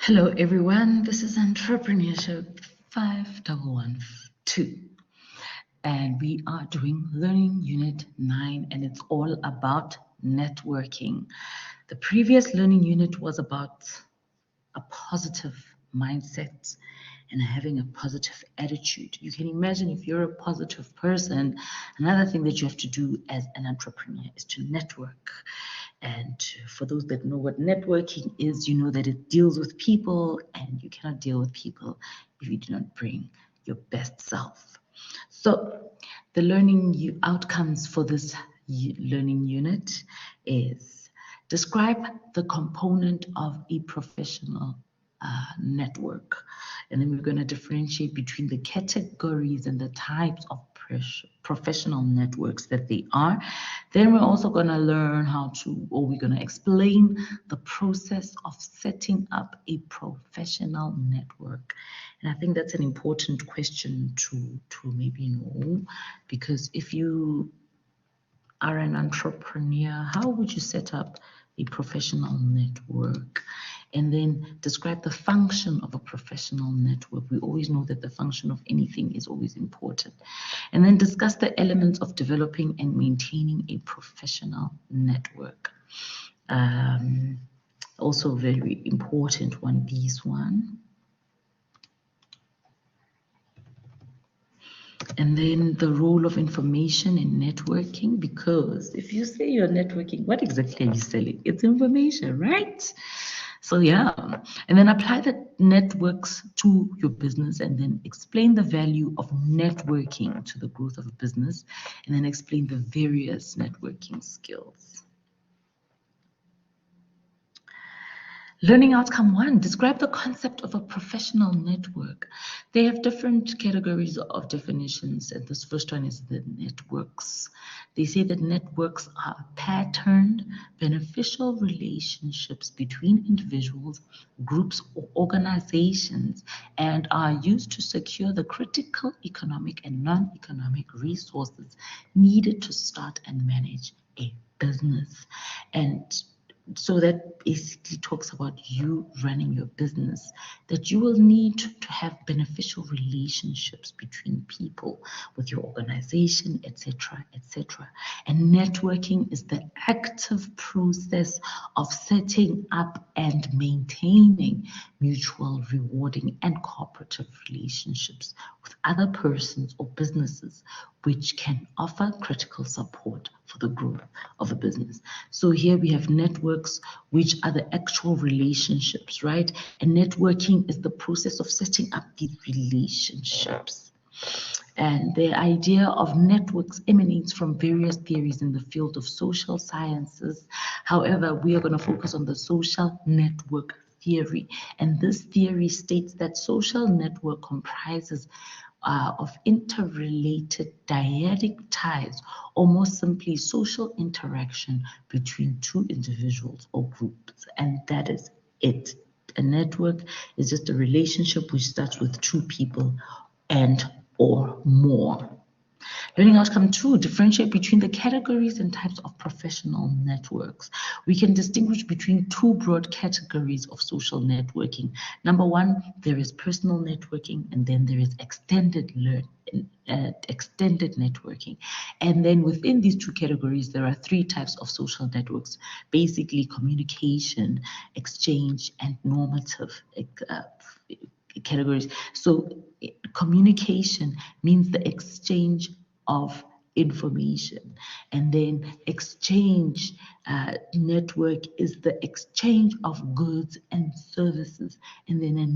Hello everyone, this is Entrepreneurship 5112 and we are doing Learning Unit 9 and it's all about networking. The previous learning unit was about a positive mindset and having a positive attitude. You can imagine if you're a positive person, another thing that you have to do as an entrepreneur is to network. And for those that know what networking is, you know that it deals with people, and you cannot deal with people if you do not bring your best self. So the learning outcomes for this learning unit is describe the component of a professional network. And then we're going to differentiate between the categories and the types of professional networks that they are. Then we're also going to learn we're going to explain the process of setting up a professional network. And I think that's an important question to maybe know, because if you are an entrepreneur, how would you set up a professional network? And then describe the function of a professional network. We always know that the function of anything is always important. And then discuss the elements of developing and maintaining a professional network. Also very important one, this one. And then the role of information in networking, because if you say you're networking, what exactly are you selling? It's information, right? So yeah, and then apply the networks to your business, and then explain the value of networking to the growth of a business, and then explain the various networking skills. Learning outcome 1, describe the concept of a professional network. They have different categories of definitions, and this first one is the networks. They say that networks are patterned, beneficial relationships between individuals, groups, or organizations, and are used to secure the critical economic and non-economic resources needed to start and manage a business. And so that basically talks about you running your business, that you will need to have beneficial relationships between people, with your organization, etc., etc. And networking is the active process of setting up and maintaining mutual, rewarding, and cooperative relationships with other persons or businesses, which can offer critical support for the growth of a business. So here we have networks, which are the actual relationships, right? And networking is the process of setting up these relationships. And the idea of networks emanates from various theories in the field of social sciences. However, we are going to focus on the social network theory. And this theory states that social network comprises of interrelated dyadic ties, or more simply, social interaction between two individuals or groups. And that is it. A network is just a relationship which starts with two people and or more. Learning outcome 2, differentiate between the categories and types of professional networks. We can distinguish between two broad categories of social networking. Number 1, there is personal networking, and then there is extended networking. And then within these two categories, there are 3 types of social networks: basically communication, exchange, and normative categories. So communication means the exchange of information, and then exchange network is the exchange of goods and services, and then a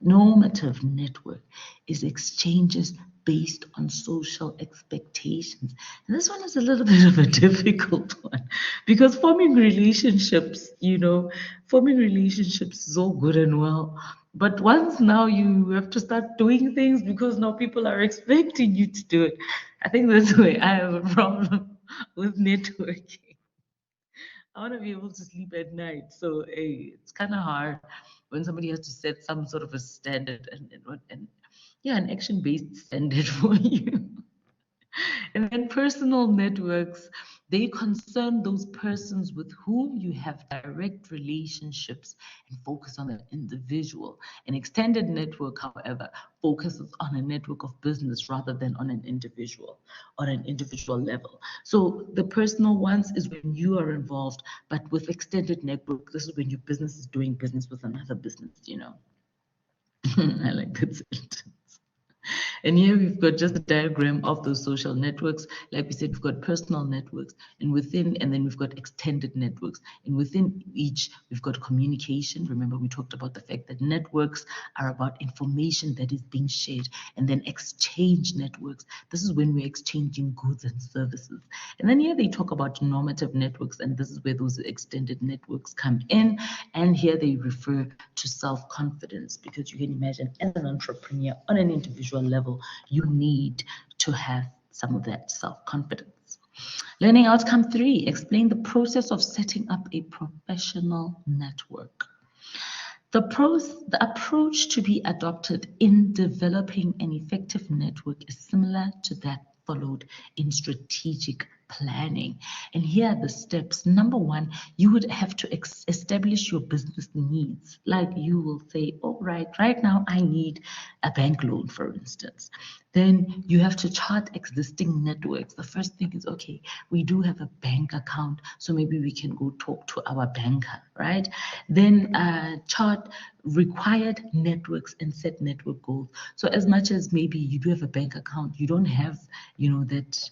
normative network is exchanges based on social expectations. And this one is a little bit of a difficult one, because forming relationships is all good and well, but once now you have to start doing things because now people are expecting you to do it. I think that's where I have a problem with networking. I want to be able to sleep at night, so it's kind of hard when somebody has to set some sort of a standard and an action-based standard for you. And then personal networks, They concern those persons with whom you have direct relationships and focus on the individual. An extended network, however, focuses on a network of business rather than on an individual level. So the personal ones is when you are involved, but with extended network, this is when your business is doing business with another business, you know. I like that sentence. And here we've got just a diagram of those social networks. Like we said, we've got personal networks, and then we've got extended networks. And within each, we've got communication. Remember, we talked about the fact that networks are about information that is being shared, and then exchange networks. This is when we're exchanging goods and services. And then here they talk about normative networks, and this is where those extended networks come in. And here they refer to self-confidence, because you can imagine as an entrepreneur on an individual level, you need to have some of that self-confidence. Learning outcome 3, explain the process of setting up a professional network. The approach to be adopted in developing an effective network is similar to that followed in strategic planning. And here are the steps. Number 1, you would have to establish your business needs. Like you will say, oh, right now I need a bank loan, for instance. Then you have to chart existing networks. The first thing is, okay, we do have a bank account, so maybe we can go talk to our banker, right? Then chart required networks and set network goals. So as much as maybe you do have a bank account, you don't have, that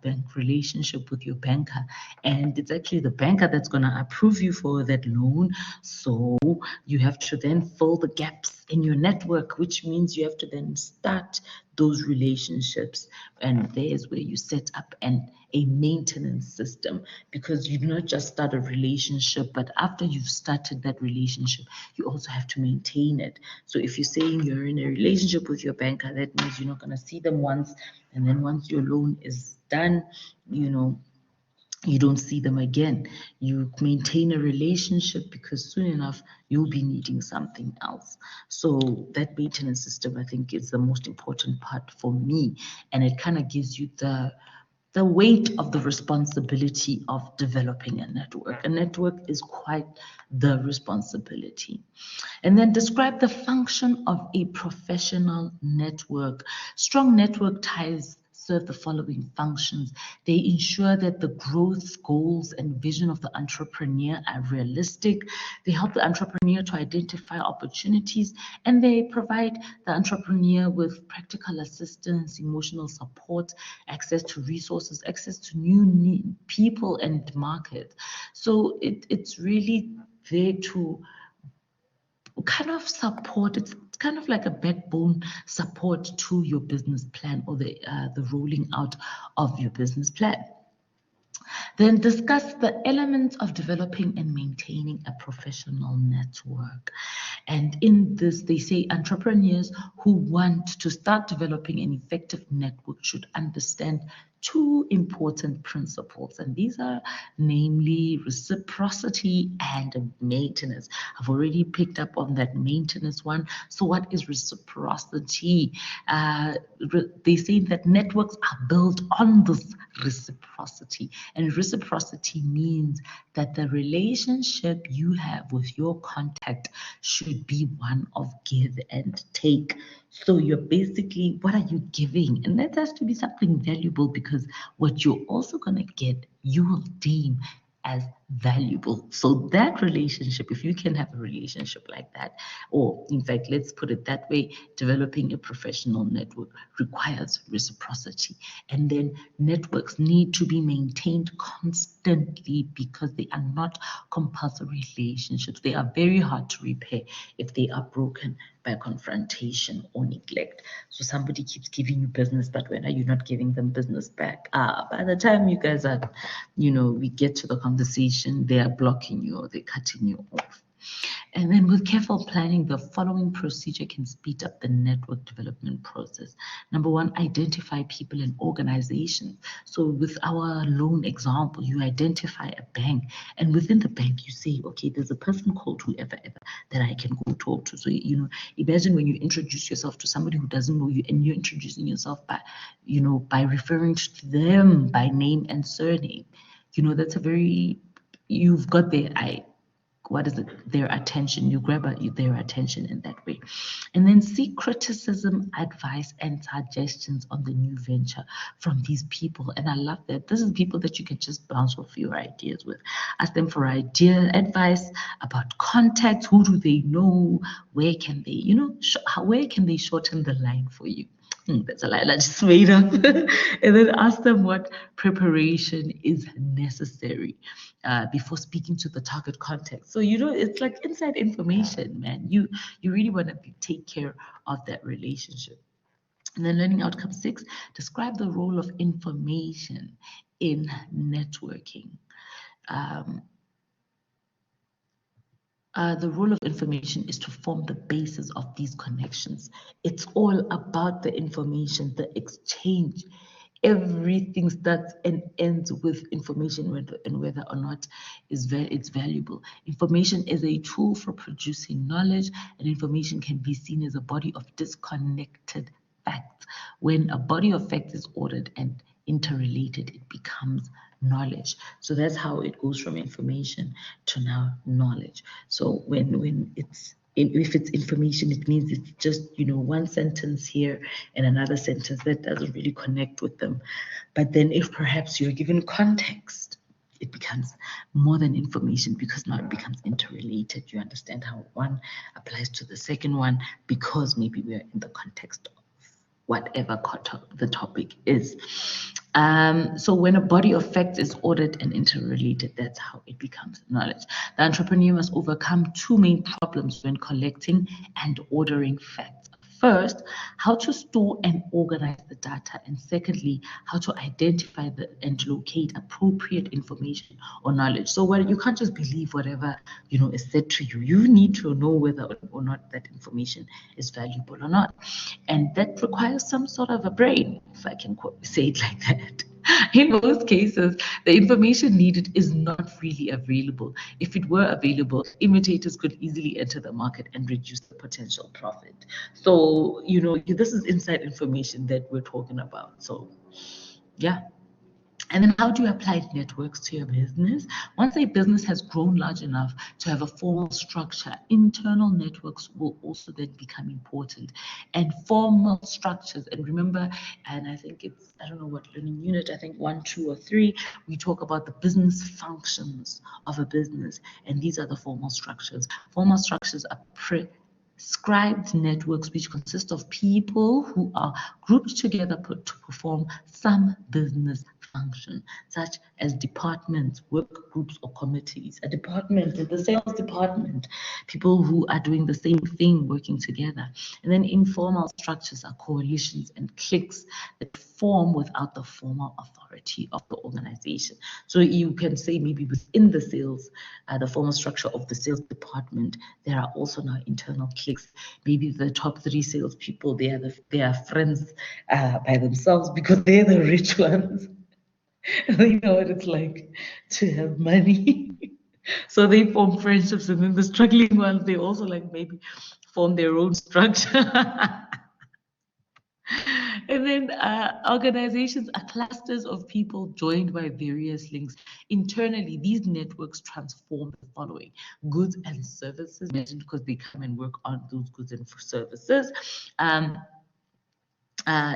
bank relationship with your banker, and it's actually the banker that's going to approve you for that loan. So you have to then fill the gaps in your network, which means you have to then start those relationships, and there's where you set up a maintenance system, because you do not just start a relationship, but after you've started that relationship, you also have to maintain it. So if you're saying you're in a relationship with your banker, that means you're not going to see them once, and then once your loan is done, you don't see them again. You maintain a relationship, because soon enough you'll be needing something else. So that maintenance system, I think, is the most important part for me, and it kind of gives you the weight of the responsibility of developing a network. A network is quite the responsibility. And then describe the function of a professional network. Strong network ties serve the following functions. They ensure that the growth goals and vision of the entrepreneur are realistic. They help the entrepreneur to identify opportunities, and they provide the entrepreneur with practical assistance, emotional support, access to resources, access to new people and markets. So it's really there to kind of support. It's kind of like a backbone support to your business plan, or the rolling out of your business plan. Then discuss the elements of developing and maintaining a professional network. And in this, they say entrepreneurs who want to start developing an effective network should understand 2 important principles, and these are namely reciprocity and maintenance. I've already picked up on that maintenance one. So what is reciprocity? They say that networks are built on this reciprocity, and reciprocity means that the relationship you have with your contact should be one of give and take. So you're basically, what are you giving? And that has to be something valuable, because what you're also going to get, you will deem as valuable. So that relationship, if you can have a relationship like that, or in fact, let's put it that way, developing a professional network requires reciprocity. And then networks need to be maintained constantly, because they are not compulsory relationships. They are very hard to repair if they are broken by confrontation or neglect. So somebody keeps giving you business, but when are you not giving them business back? By the time you guys are, we get to the conversation, they are blocking you or they're cutting you off. And then with careful planning, the following procedure can speed up the network development process. Number 1, identify people and organizations. So with our loan example, you identify a bank, and within the bank, you say, okay, there's a person called whoever that I can go talk to. So, imagine when you introduce yourself to somebody who doesn't know you, and you're introducing yourself by referring to them by name and surname. You know, that's a very, you've got their eye. What is it? Their attention. You grab their attention in that way. And then seek criticism, advice, and suggestions on the new venture from these people. And I love that. This is people that you can just bounce off your ideas with. Ask them for advice about contacts. Who do they know? Where can they, where can they shorten the line for you? That's a line I just made up. And then ask them what preparation is necessary before speaking to the target context. So, it's like inside information, man. You really want to take care of that relationship. And then learning outcome 6, describe the role of information in networking. The role of information is to form the basis of these connections. It's all about the information, the exchange. Everything starts and ends with information, whether or not it's valuable. Information is a tool for producing knowledge, and information can be seen as a body of disconnected facts. When a body of facts is ordered and interrelated, it becomes knowledge. So that's how it goes from information to now knowledge. So when if it's information, it means it's just, one sentence here and another sentence that doesn't really connect with them. But then if perhaps you're given context, it becomes more than information, because now it becomes interrelated. You understand how one applies to the second one, because maybe we're in the context of whatever the topic is. So when a body of facts is ordered and interrelated, that's how it becomes knowledge. The entrepreneur must overcome two main problems when collecting and ordering facts. First, how to store and organize the data, and secondly, how to identify and locate appropriate information or knowledge. So you can't just believe whatever is said to you. You need to know whether or not that information is valuable or not, and that requires some sort of a brain, if I can say it like that. In most cases, the information needed is not really available. If it were available, imitators could easily enter the market and reduce the potential profit. So, this is inside information that we're talking about. So, yeah. And then how do you apply networks to your business? Once a business has grown large enough to have a formal structure, internal networks will also then become important. And formal structures, and remember, and I think I don't know what learning unit, I think 1, 2, or 3, we talk about the business functions of a business. And these are the formal structures. Formal structures are prescribed networks which consist of people who are grouped together to perform some business function, such as departments, work groups, or committees. A department is the sales department, people who are doing the same thing, working together. And then informal structures are coalitions and cliques that form without the formal authority of the organization. So you can say maybe within the sales, the formal structure of the sales department, there are also now internal cliques. Maybe the top 3 salespeople, they are friends by themselves because they're the rich ones. They know what it's like to have money. So they form friendships, and then the struggling ones, they also maybe form their own structure. And then organizations are clusters of people joined by various links. Internally, these networks transform the following: goods and services, mentioned because they come and work on those goods and services.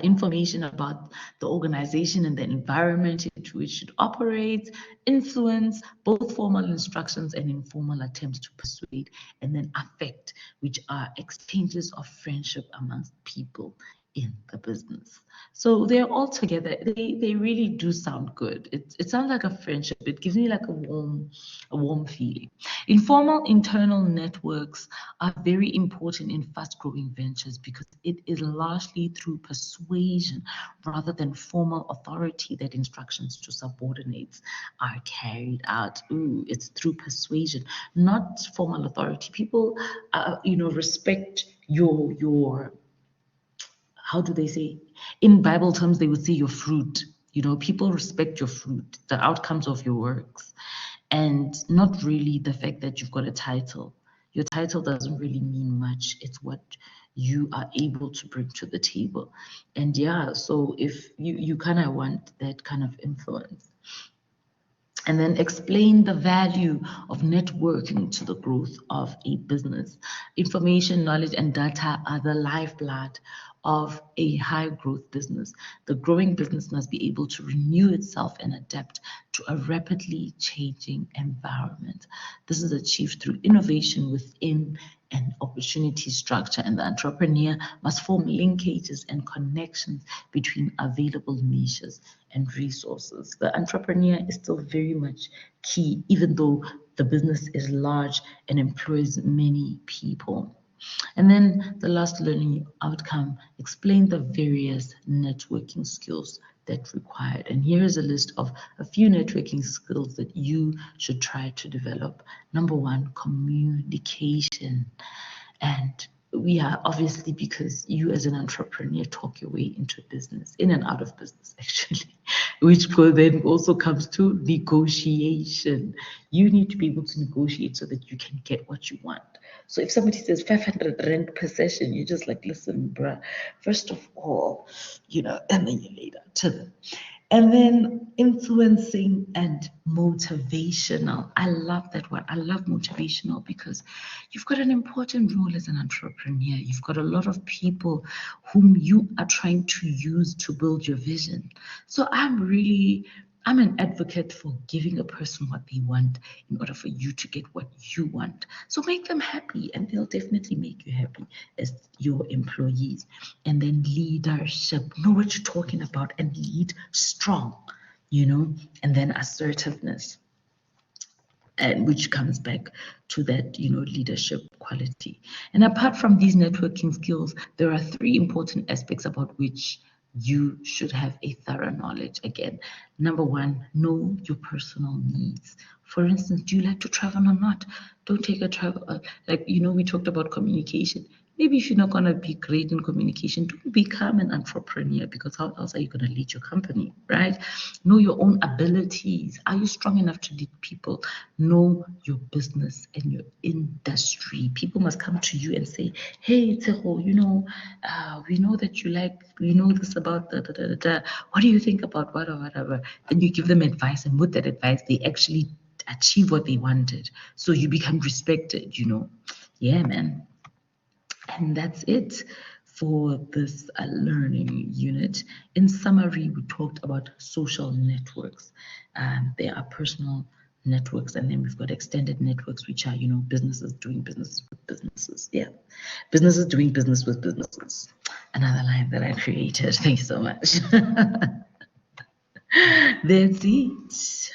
Information about the organization and the environment into which it operates, influence, both formal instructions and informal attempts to persuade, and then affect, which are exchanges of friendship amongst people in the business. So they're all together. They really do sound good. It sounds like a friendship. It gives me like a warm feeling. Informal internal networks are very important in fast-growing ventures because it is largely through persuasion rather than formal authority that instructions to subordinates are carried out. It's through persuasion, not formal authority. People, respect your how do they say? In Bible terms, they would say your fruit. People respect your fruit, the outcomes of your works, and not really the fact that you've got a title. Your title doesn't really mean much. It's what you are able to bring to the table. And yeah, so if you kind of want that kind of influence. And then explain the value of networking to the growth of a business. Information, knowledge, and data are the lifeblood of a high growth business. The growing business must be able to renew itself and adapt to a rapidly changing environment. This is achieved through innovation within an opportunity structure, and the entrepreneur must form linkages and connections between available niches and resources. The entrepreneur is still very much key, even though the business is large and employs many people. And then the last learning outcome, explain the various networking skills that required. And here is a list of a few networking skills that you should try to develop. Number one, communication. And we are obviously, because you as an entrepreneur talk your way into business, in and out of business actually, which then also comes to negotiation. You need to be able to negotiate so that you can get what you want. So if somebody says 500 rand per session, you're just like, listen, bruh, first of all, and then you lay that to them. And then influencing and motivational. I love that word. I love motivational because you've got an important role as an entrepreneur. You've got a lot of people whom you are trying to use to build your vision. So I'm an advocate for giving a person what they want in order for you to get what you want. So make them happy, and they'll definitely make you happy as your employees. And then leadership, know what you're talking about and lead strong, and then assertiveness, and which comes back to that, leadership quality. And apart from these networking skills, there are three important aspects about which you should have a thorough knowledge. Again, number one, know your personal needs. For instance, do you like to travel or not? Don't take a travel, we talked about communication. Maybe if you're not going to be great in communication, don't become an entrepreneur, because how else are you going to lead your company, right? Know your own abilities. Are you strong enough to lead people? Know your business and your industry. People must come to you and say, hey, Tseho, we know that we know this about da. What do you think about whatever? And you give them advice, and with that advice, they actually achieve what they wanted. So you become respected, Yeah, man. And that's it for this learning unit. In summary, we talked about social networks. There are personal networks, and then we've got extended networks, which are, businesses doing business with businesses. Yeah, businesses doing business with businesses. Another line that I created. Thank you so much. That's it.